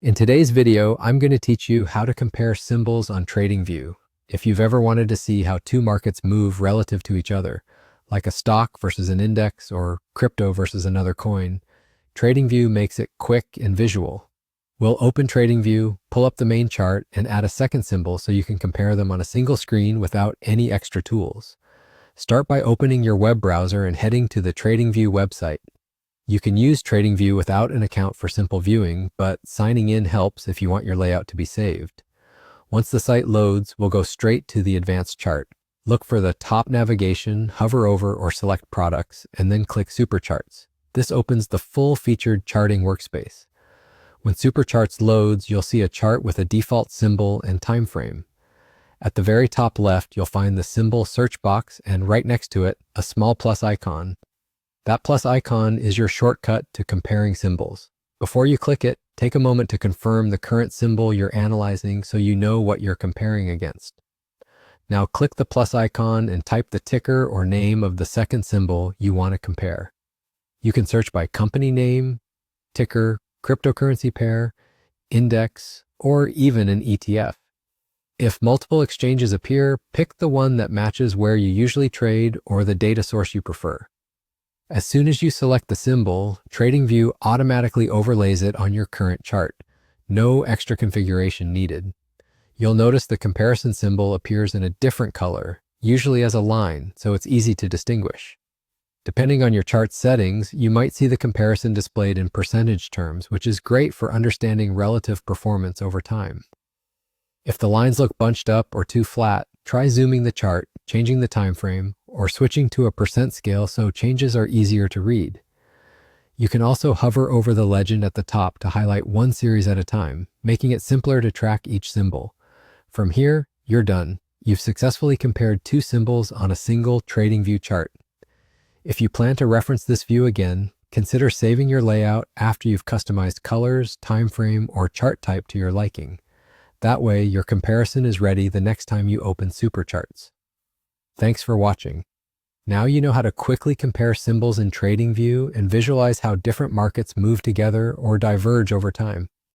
In today's video, I'm going to teach you how to compare symbols on TradingView. If you've ever wanted to see how two markets move relative to each other, like a stock versus an index or crypto versus another coin, TradingView makes it quick and visual. We'll open TradingView, pull up the main chart, and add a second symbol so you can compare them on a single screen without any extra tools. Start by opening your web browser and heading to the TradingView website. You can use TradingView without an account for simple viewing, but signing in helps if you want your layout to be saved. Once the site loads, we'll go straight to the advanced chart. Look for the top navigation, hover over or select products, and then click Supercharts. This opens the full-featured charting workspace. When Supercharts loads, you'll see a chart with a default symbol and time frame. At the very top left, you'll find the symbol search box, and right next to it, a small plus icon. That plus icon is your shortcut to comparing symbols. Before you click it, take a moment to confirm the current symbol you're analyzing so you know what you're comparing against. Now click the plus icon and type the ticker or name of the second symbol you want to compare. You can search by company name, ticker, cryptocurrency pair, index, or even an ETF. If multiple exchanges appear, pick the one that matches where you usually trade or the data source you prefer. As soon as you select the symbol, TradingView automatically overlays it on your current chart. No extra configuration needed. You'll notice the comparison symbol appears in a different color, usually as a line, so it's easy to distinguish. Depending on your chart settings, you might see the comparison displayed in percentage terms, which is great for understanding relative performance over time. If the lines look bunched up or too flat, try zooming the chart, changing the time frame, or switching to a percent scale so changes are easier to read. You can also hover over the legend at the top to highlight one series at a time, making it simpler to track each symbol. From here, you're done. You've successfully compared two symbols on a single TradingView chart. If you plan to reference this view again, consider saving your layout after you've customized colors, time frame, or chart type to your liking. That way, your comparison is ready the next time you open Supercharts. Thanks for watching. Now you know how to quickly compare symbols in TradingView and visualize how different markets move together or diverge over time.